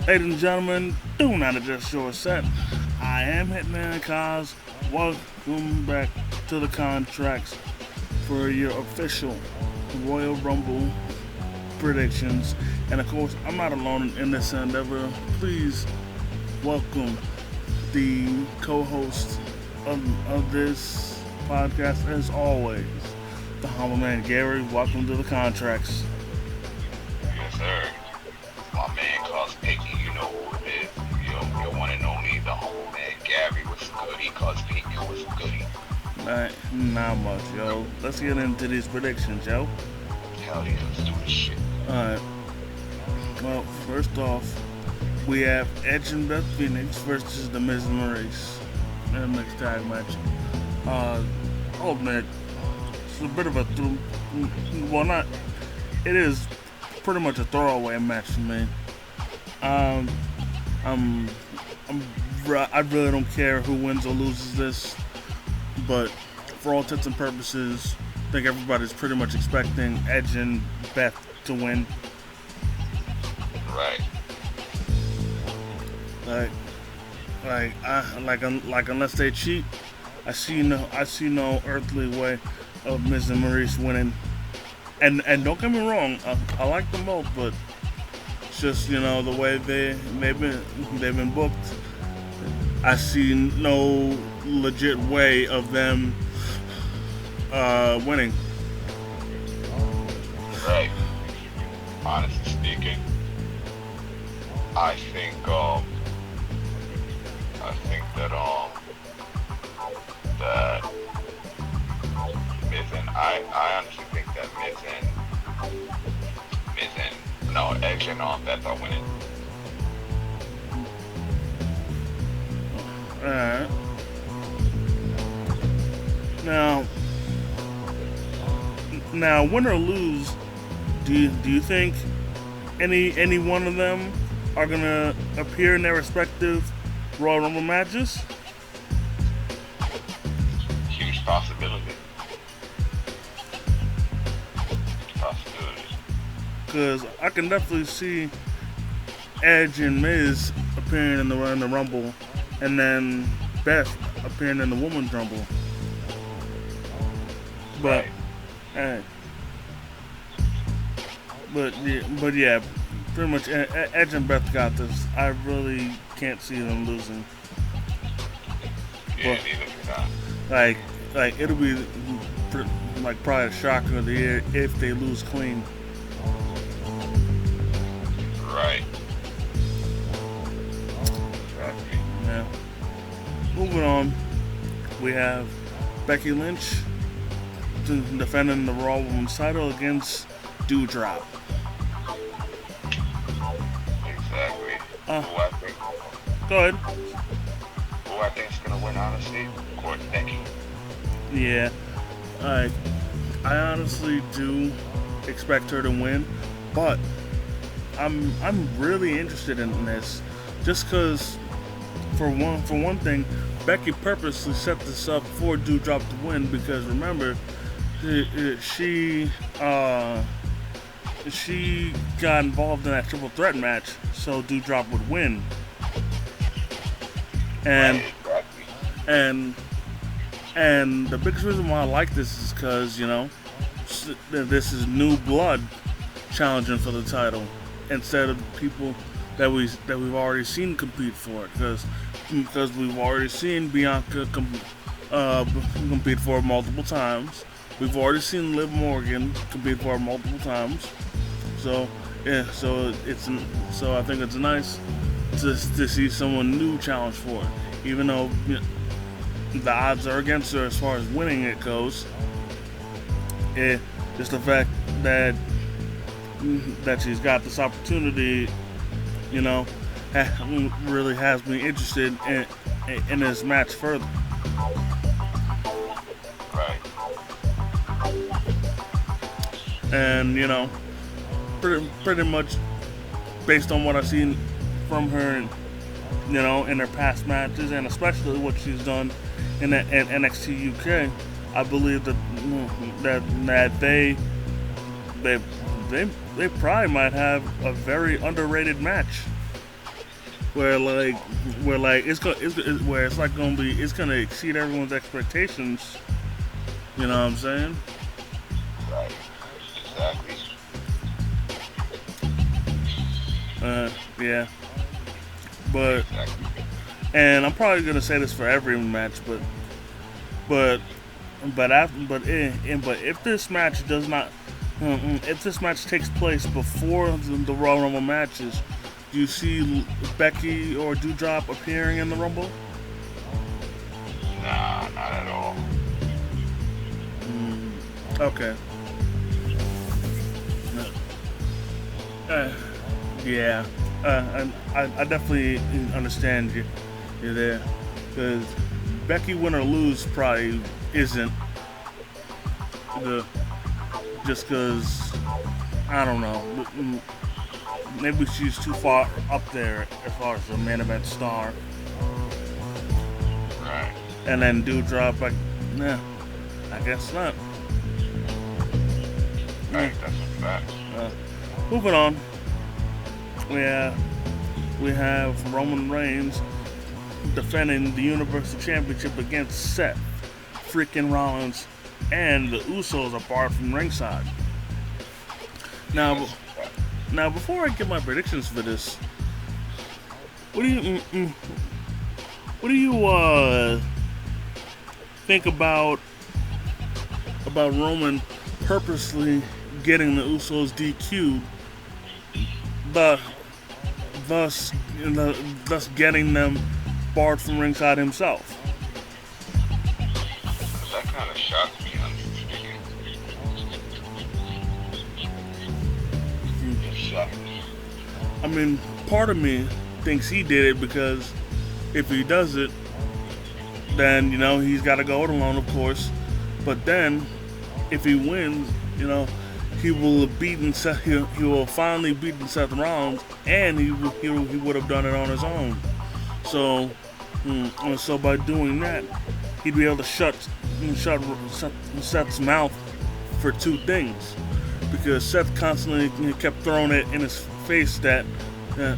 Ladies and gentlemen, do not adjust your set. I am Hitman Cause. Welcome back to the contracts for your official Royal Rumble predictions. And of course, I'm not alone in this endeavor. Please welcome the co-host of this podcast, as always, the humble man Gary. Welcome to the contracts. Yes, sir. My man Cuz Picky, you know who it is. Your one and only, the humble man Gary was goody. Cuz Picky was goody. Not much, yo. Let's get into these predictions, yo. Hell yeah, let's do this shit. Alright. Well, first off, we have Edge and Beth Phoenix versus The Miz and Maurice in a mixed tag match. I'll admit, it's a bit of a well, not. It is pretty much a throwaway match to me. Um, I'm, I really don't care who wins or loses this, but for all intents and purposes, I think everybody's pretty much expecting Edge and Beth to win. Right. Like unless they cheat, I see no earthly way of Miz and Maurice winning. And don't get me wrong, I like them both, but it's just, the way they've been booked. I see no legit way of them winning. Right. Honestly speaking, I think that Miz and I honestly think that Edge and Beth are winning. Alright. Now, win or lose, do you think any one of them are gonna appear in their respective Royal Rumble matches? Huge possibility. Because I can definitely see Edge and Miz appearing in the Rumble, and then Beth appearing in the Women's Rumble. But, right. but yeah, pretty much Edge and Beth got this. I really can't see them losing. Yeah, neither Like it'll be like probably a shocker of the year if they lose clean. Right. Yeah. Moving on, we have Becky Lynch defending the Raw Women's title against DLive. Exactly. Who I think? Go ahead. Who I think is gonna win, honestly? Of course, Becky. Yeah. I honestly do expect her to win, but I'm really interested in this, just because for one thing, Becky purposely set this up for DLive to win, because remember, she got involved in that triple threat match so DLive would win, and the biggest reason why I like this is because this is new blood challenging for the title, instead of people that we've already seen compete for it, because we've already seen Bianca compete for it multiple times. We've already seen Liv Morgan compete for it multiple times. So yeah, so I think it's nice to see someone new challenge for it, even though the odds are against her as far as winning it goes. Just the fact that she's got this opportunity, really has me interested in this match further. Right. And pretty much based on what I've seen from her, in her past matches, and especially what she's done in NXT UK, I believe that they probably might have a very underrated match. where where it's like it's gonna exceed everyone's expectations. You know what I'm saying? Right. Exactly. Yeah, but Exactly. and I'm probably gonna say this for every match, but but if this match does not, if this match takes place before the Royal Rumble matches, do you see Becky or Doudrop appearing in the Rumble? Nah, not at all. Okay. Uh, yeah. I definitely understand you there, because Becky win or lose probably isn't the just because I don't know. Maybe she's too far up there as far as the main event star, Right. and then Doudrop like, nah, I guess not. Right. That's a fact. Uh, Moving on, we have Roman Reigns defending the Universal Championship against Seth freaking Rollins and the Usos apart from ringside. Now, now before I get my predictions for this, what do you think about Roman purposely getting the Usos DQ'd, the thus thus getting them barred from ringside himself? That kind of shocked me. I'm thinking. It shocked me. I mean, part of me thinks he did it because if he does it, then he's got to go it alone, of course. But then, if he wins, he will have beaten Seth. He will finally beaten Seth Rollins, and he would have done it on his own. So, so by doing that, he'd be able to shut Seth's mouth for two things, because Seth constantly kept throwing it in his face that the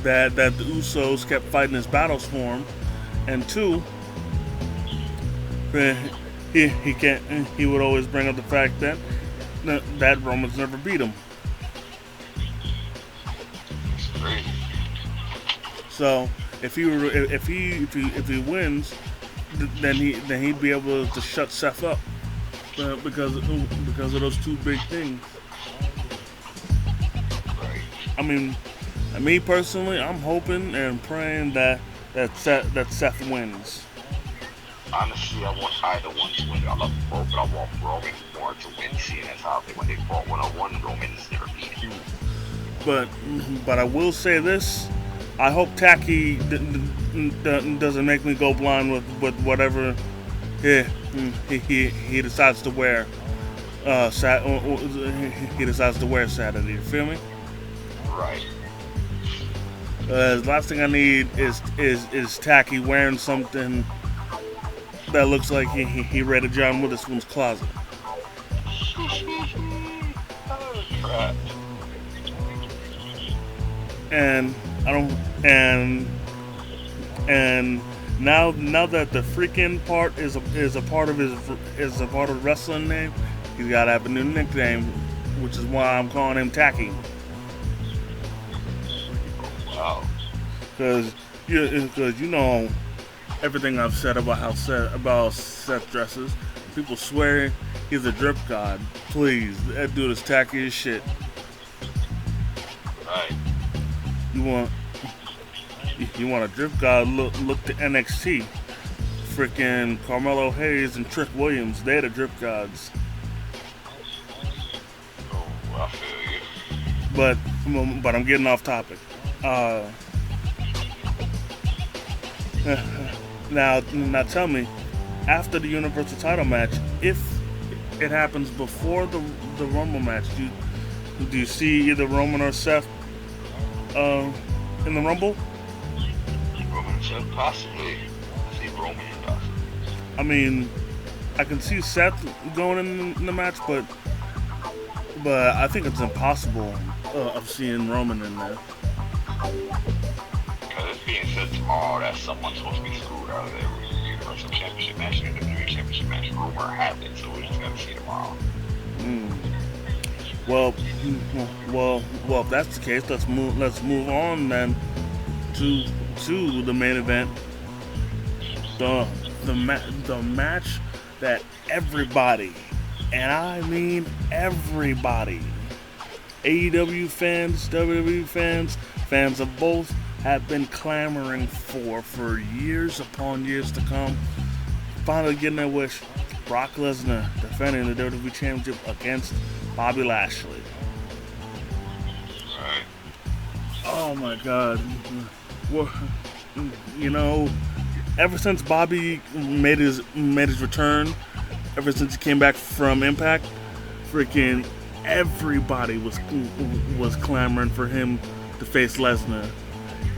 Usos kept fighting his battles for him, and two, he would always bring up the fact that Roman's never beat him. It's crazy. So if he wins, then he'd be able to shut Seth up because of those two big things. Right. I mean, me personally, I'm hoping and praying that Seth wins. Honestly, I want either one to win. I love both, but I want Roman more to win, seeing as how when they fought one-on-one, Roman's never beat him. But I will say this: I hope Tacky doesn't make me go blind with whatever he decides to wear. He decides to wear Saturday. You feel me? Right. The last thing I need is Tacky wearing something that looks like he read a John Witherspoon's closet. Oh, crap. And I don't and now that the freaking part is a part of his wrestling name, he's gotta have a new nickname, which is why I'm calling him Tacky. Wow. Because everything I've said about Seth dresses. People swear he's a drip god. Please, that dude is tacky as shit. Right. You want a drip god? Look to NXT. Freaking Carmelo Hayes and Trick Williams. They're the drip gods. Oh, I feel you. But I'm getting off topic. Now tell me, after the Universal title match, if it happens before the Rumble match, do you see either Roman or Seth in the Rumble? Roman said possibly. I see Roman possibly. I mean, I can see Seth going in the match, but I think it's impossible of seeing Roman in there. it's being said tomorrow that someone's supposed to be screwed out of the Universal Championship match and the WWE Championship match. Rumor happened, so we're just gonna see tomorrow. Mm. Well, if that's the case, let's move on then to the main event. The match that everybody, and I mean everybody, AEW fans, WWE fans, fans of both, have been clamoring for years upon years to come. Finally getting their wish. Brock Lesnar defending the WWE Championship against Bobby Lashley. Right. Oh my God. Well, you know, ever since Bobby made his return, ever since he came back from Impact, freaking everybody was clamoring for him to face Lesnar,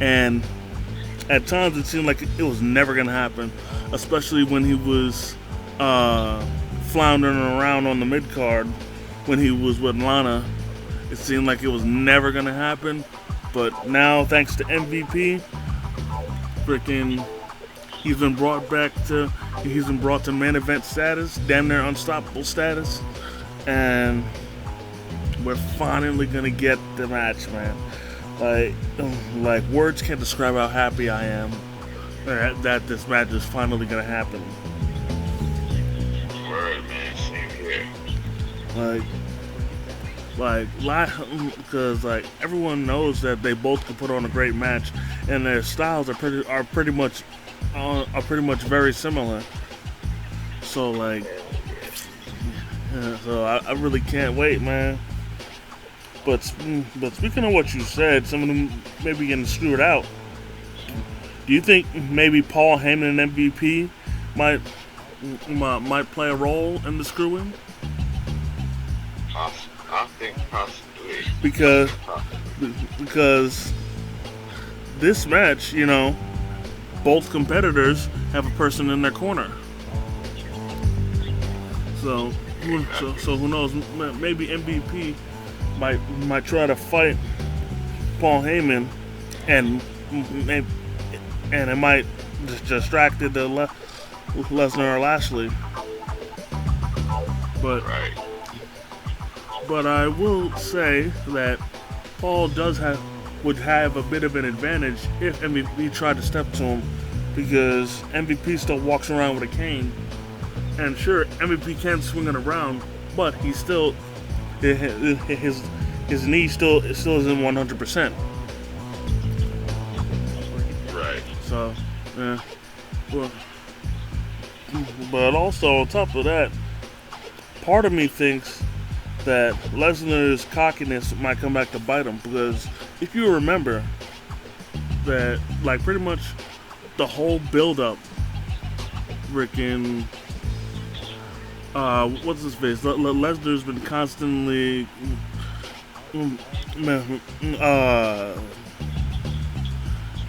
and at times it seemed like it was never gonna happen, especially when he was floundering around on the mid card when he was with Lana. It seemed like it was never gonna happen, but now thanks to MVP, freaking he's been brought to main event status, damn near unstoppable status, and we're finally gonna get the match, man. Like words can't describe how happy I am that this match is finally gonna happen. Word, man, same here. Because everyone knows that they both can put on a great match, and their styles are pretty much very similar. So I really can't wait, man. But speaking of what you said, some of them maybe getting screwed out. Do you think maybe Paul Heyman and MVP might play a role in the screwing? I think possibly. Because this match, you know, both competitors have a person in their corner. So who knows? Maybe MVP might try to fight Paul Heyman, and it might just distract the Lesnar or Lashley. But I will say that Paul would have a bit of an advantage if MVP tried to step to him, because MVP still walks around with a cane, and sure, MVP can swing it around, but he's still his knee still isn't 100%. Right. So, yeah. But also on top of that, part of me thinks that Lesnar's cockiness might come back to bite him, because if you remember that, like, pretty much the whole build-up, freaking, what's his face? Lesnar's been constantly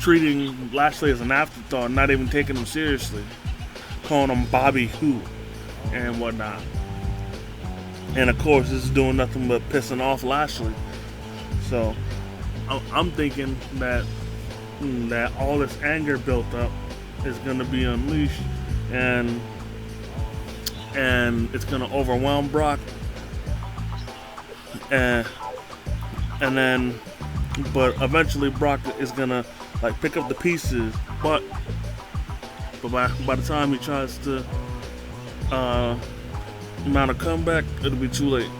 treating Lashley as an afterthought, not even taking him seriously, calling him Bobby Who and whatnot. And of course, this is doing nothing but pissing off Lashley. So I'm thinking that all this anger built up is going to be unleashed, and it's going to overwhelm Brock, and then, but eventually Brock is going to like pick up the pieces, but by the time he tries to mount a comeback, it'll be too late.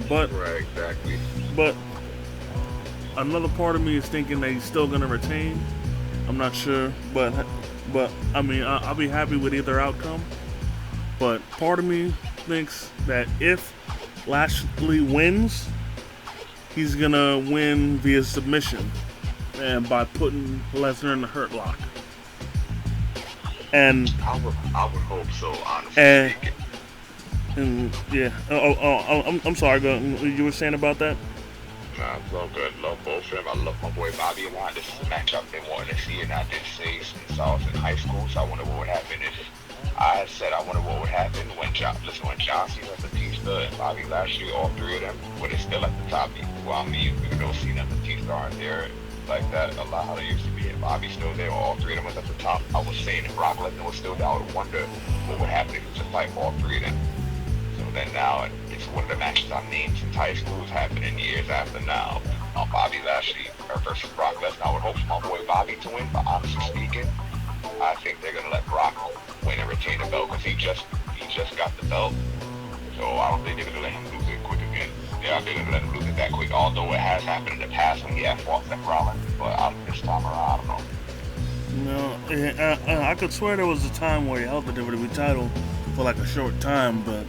But right, exactly. But another part of me is thinking that he's still gonna retain. I'm not sure, but I mean, I'll be happy with either outcome. But part of me thinks that if Lashley wins, he's gonna win via submission, and by putting Lesnar in the Hurt Lock. And I would hope so, honestly. And yeah. I'm sorry. Go. You were saying about that? Nah, it's all good. Love both of them. I love my boy Bobby a lot. This is a match I've been wanting to see, and I did say since I was in high school, so I wonder what would happen if I had said I wonder what would happen when when John Cena, Batista, and Bobby Lashley, all three of them, were they still at the top. Well, I mean, you don't see them, Batista aren't there like that a lot how they used to be, and Bobby's still there, all three of them was at the top. I was saying if Brock Lesnar was still there, I would wonder what would happen if he was to fight all three of them. So then now it's one of the matches I've named since high school is happening years after now. Bobby Lashley versus Brock Lesnar. I would hope for my boy Bobby to win, but honestly speaking, I think they're gonna let Brock win and retain the belt because he just got the belt. So I don't think they're gonna let him lose it quick again. Yeah, they're gonna let him lose it that quick. Although it has happened in the past when he had fought Seth Rollins, but this time around, I don't know. No, I could swear there was a time where he held the WWE title for like a short time, but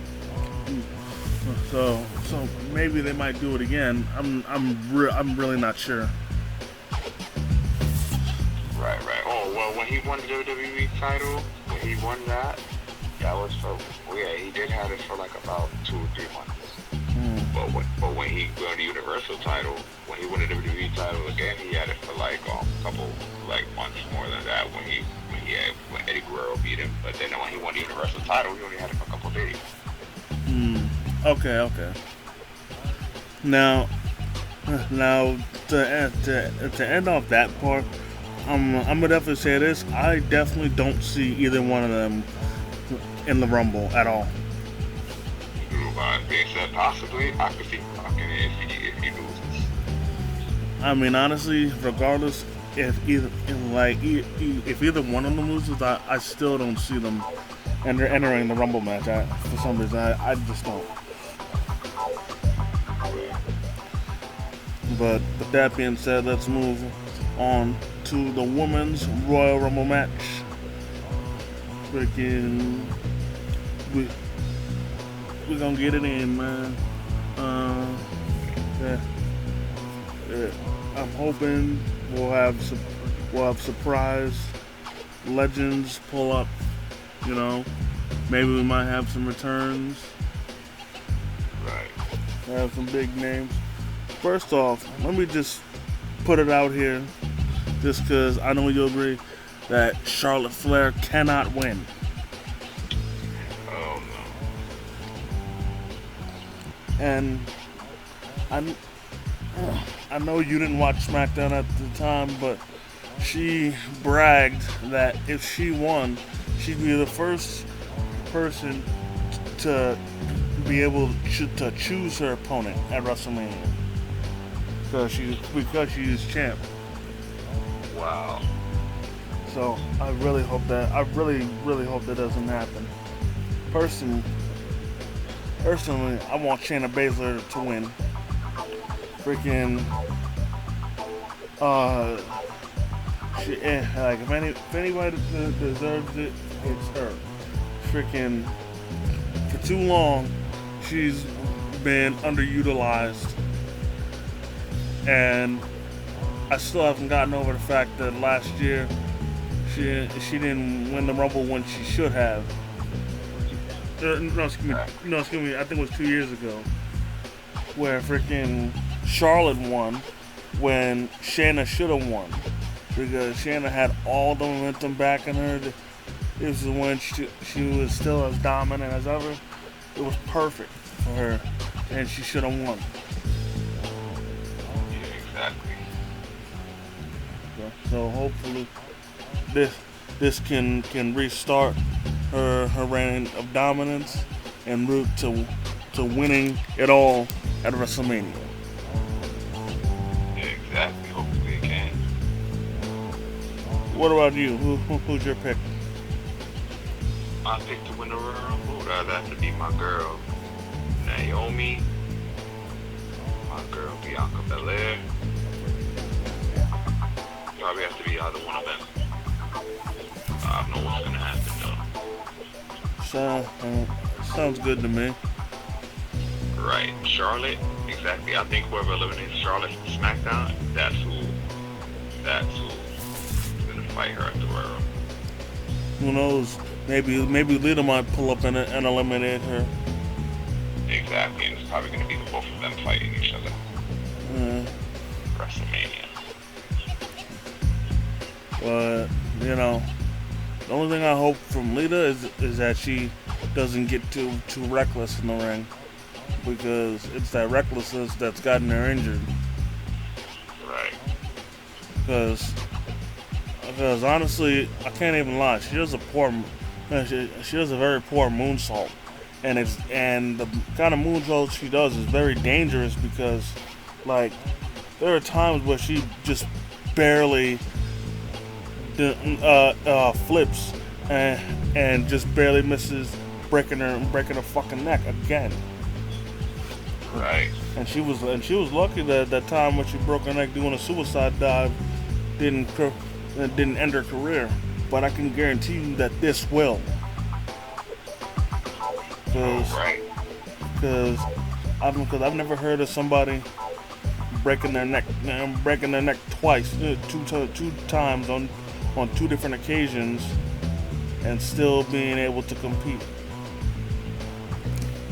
so maybe they might do it again. I'm really not sure. Right. Oh well, when he won the WWE title, when he won that was for he did have it for like about 2 or 3 months. But when he won the Universal title, when he won the WWE title again, he had it for like a couple months more than that. When Eddie Guerrero beat him, but then when he won the Universal title, he only had it for a couple of days. Okay. Now to end off that part, I'm gonna definitely say this. I definitely don't see either one of them in the Rumble at all. They said possibly. I could see if he loses. I mean, honestly, regardless, if either one of them loses, I still don't see them entering the Rumble match. For some reason, I just don't. But with that being said, let's move on to the Women's Royal Rumble match. Freaking, we're gonna get it in, man. I'm hoping we'll have surprise legends pull up. You know, maybe we might have some returns. Right. Have some big names. First off, let me just put it out here, just because I know you'll agree that Charlotte Flair cannot win. Oh no. And I know you didn't watch SmackDown at the time, but she bragged that if she won, she'd be the first person to be able to choose her opponent at WrestleMania. Because she is champ. Wow. So I really hope that hope that doesn't happen. Personally, I want Shayna Baszler to win. Freaking, if anybody deserves it, it's her. Freaking, for too long, she's been underutilized. And I still haven't gotten over the fact that last year she didn't win the Rumble when she should have. No, excuse me. I think it was 2 years ago, where freaking Charlotte won when Shayna should have won, because Shayna had all the momentum back in her. This is when she was still as dominant as ever. It was perfect for her, and she should have won. Exactly. So hopefully this can restart her reign of dominance and route to winning it all at WrestleMania. Yeah, exactly. Hopefully it can. What about you? Who's your pick? My pick to win the Royal Rumble, that'd have to be my girl Naomi, my girl Bianca Belair. Probably have to be either one of them. I don't know what's gonna happen though. Sounds good to me. Right, Charlotte. Exactly. I think whoever eliminates Charlotte from SmackDown, that's who's gonna fight her at the Royal Rumble. Who knows? Maybe Lita might pull up and eliminate her. Exactly, and it's probably gonna be the both of them fighting each other. WrestleMania. But, you know, The only thing I hope from Lita is that she doesn't get too reckless in the ring, because it's that recklessness that's gotten her injured. Right. Because honestly, I can't even lie. She does a very poor moonsault, and the kind of moonsault she does is very dangerous because, like, there are times where she just barely flips and just barely misses breaking her fucking neck again. Right. And she was lucky that time when she broke her neck doing a suicide dive didn't end her career. But I can guarantee you that this will, Right. because I've never heard of somebody breaking their neck twice, two times on two different occasions, and still being able to compete.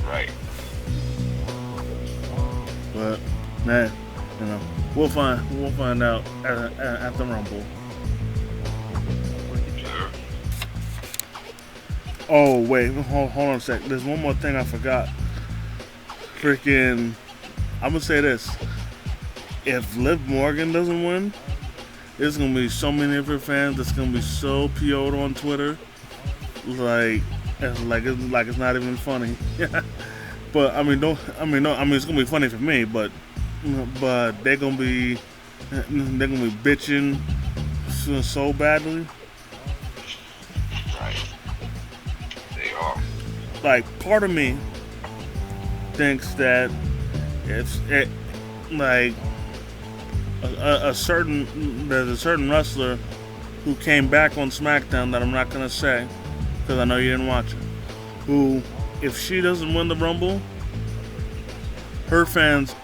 Right. But man, we'll find out at the Rumble. Sure. Oh wait, hold on a sec. There's one more thing I forgot. Freaking, I'm gonna say this: if Liv Morgan doesn't win, there's gonna be so many of her fans that's gonna be so PO'd on Twitter, it's not even funny. But I mean, no. I mean, it's gonna be funny for me, but they're gonna be bitching so badly. Right. They are. Like, part of me thinks that it's like there's a certain wrestler who came back on SmackDown that I'm not gonna say because I know you didn't watch it. Who, if she doesn't win the Rumble, her fans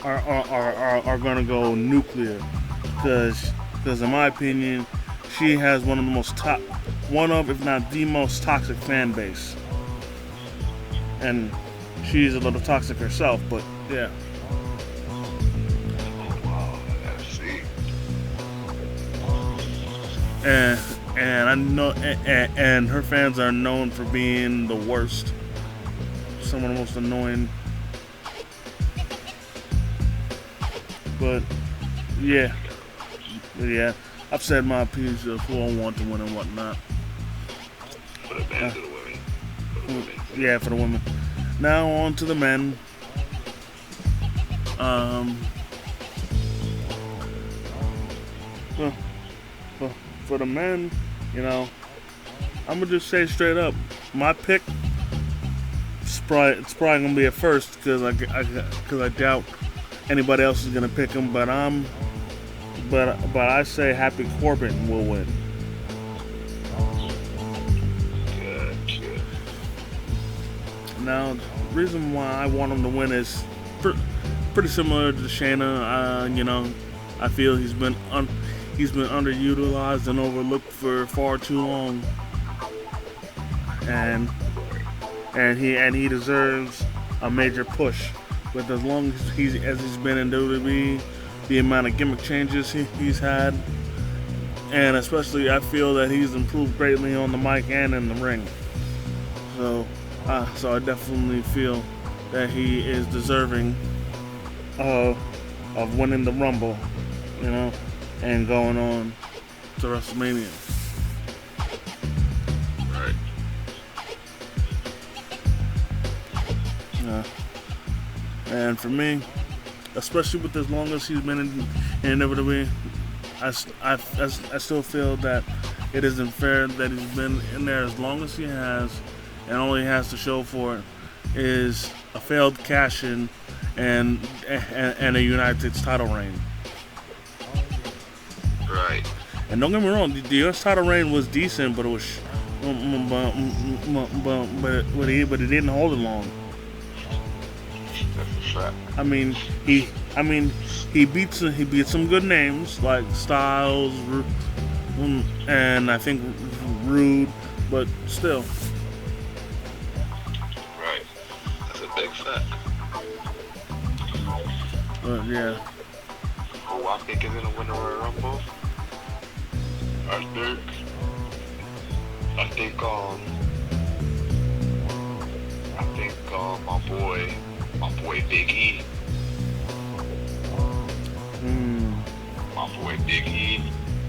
are gonna go nuclear because in my opinion, she has one of if not the most toxic fan base, and she's a little toxic herself. But yeah. Wow. I gotta see. And I know, and her fans are known for being the worst, some of the most annoying. But yeah, I've said my piece of who I want to win and whatnot. For the men, to the women. For the women. Yeah, for the women. Now on to the men. Well, for the men, I'm gonna just say straight up, my pick. It's probably gonna be a first because I doubt anybody else is gonna pick him. But I say Happy Corbin will win. Good. Now, the reason why I want him to win is pretty similar to Shayna. I feel he's been underutilized and overlooked for far too long, and he deserves a major push. But as long as he's been in WWE, the amount of gimmick changes he's had, and especially I feel that he's improved greatly on the mic and in the ring. So I definitely feel that he is deserving of winning the Rumble, and going on to WrestleMania. Right. And for me, especially with as long as he's been in WWE, I still feel that it isn't fair that he's been in there as long as he has, and all he has to show for it is a failed cash-in and a United States title reign. Right. And don't get me wrong, the U.S. title reign was decent, but it was, but it didn't hold it long. That's a fact. I mean, he beat some good names like Styles, and I think Rude, but still. Right. That's a big fact. But yeah. Who I think is gonna win the Royal Rumble? Dirk, I think my boy Big E. My boy Big E.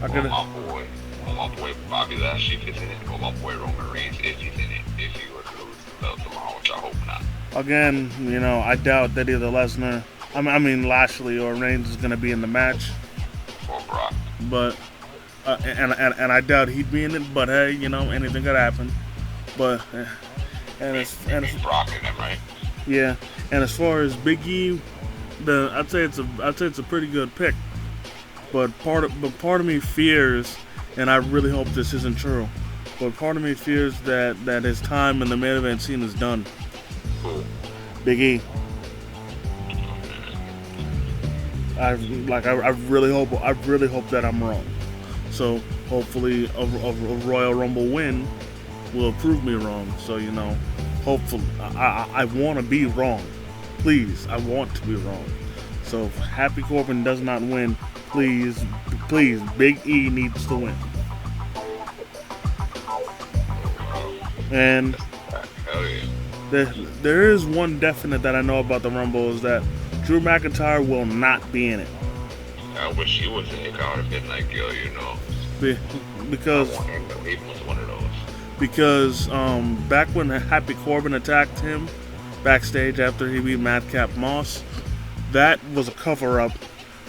I gotta. Or my boy Bobby Lashley if he's in it, or my boy Roman Reigns if he's in it. If he were to lose the belt tomorrow, which I hope not. Again, I doubt that either Lesnar, Lashley or Reigns is gonna be in the match. Or Brock. But and I doubt he'd be in it. But hey, anything could happen. But and it's Brock in them, right? yeah. And as far as Big E, I'd say it's a pretty good pick. But part of me fears, and I really hope this isn't true, but part of me fears that his time in the main event scene is done. Cool. Big E. I really hope that I'm wrong. So hopefully a Royal Rumble win will prove me wrong. So hopefully I want to be wrong. Please, I want to be wrong. So if Happy Corbin does not win, please, Big E needs to win. And there is one definite that I know about the Rumble is that Drew McIntyre will not be in it. I wish he was in it. I would have been like, yo, because I want him to leave with one of those. Because back when Happy Corbin attacked him backstage after he beat Madcap Moss, that was a cover-up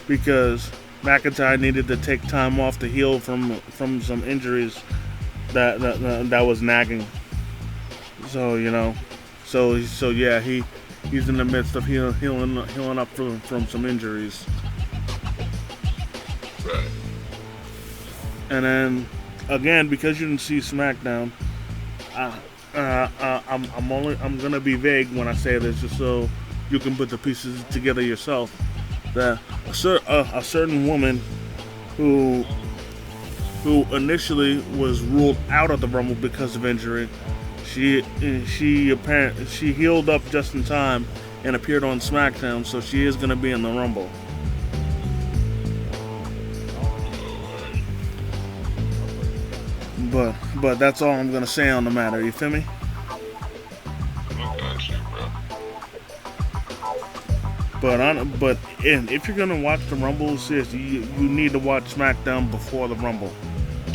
because McIntyre needed to take time off to heal from some injuries that was nagging. So yeah, he's in the midst of healing up from some injuries. Right. And then again, because you didn't see SmackDown, I'm gonna be vague when I say this, just so you can put the pieces together yourself. That a certain woman who initially was ruled out of the Rumble because of injury, she healed up just in time and appeared on SmackDown, so she is gonna be in the Rumble. But that's all I'm gonna say on the matter. You feel me? But if you're gonna watch the Rumble, seriously, you need to watch SmackDown before the Rumble.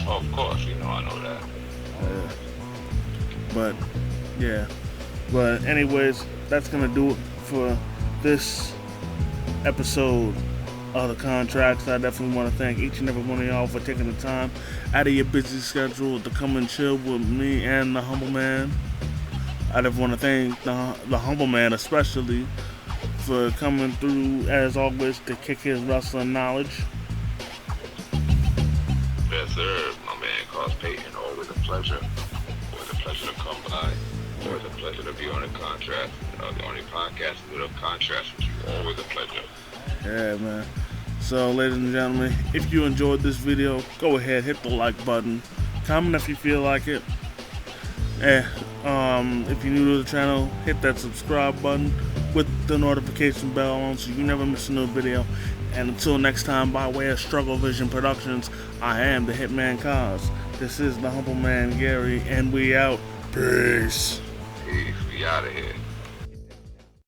Oh, of course, I know that. But anyways, that's gonna do it for this episode of the Contracts. I definitely want to thank each and every one of y'all for taking the time out of your busy schedule to come and chill with me and the Humble Man. I definitely want to thank the Humble Man especially for coming through as always to kick his wrestling knowledge. Yes, sir. My man, Carl Payton. Always a pleasure. Always a pleasure to come by. Always a pleasure to be on the Contrast. The only podcast with a contrast with you. Always a pleasure. Yeah, man. So, ladies and gentlemen, if you enjoyed this video, go ahead, hit the like button. Comment if you feel like it. If you're new to the channel, hit that subscribe button with the notification bell on so you never miss a new video. And until next time, by way of Struggle Vision Productions, I am the Hitman Cause. This is the Humble Man Gary, and we out. Peace. Peace. We out of here.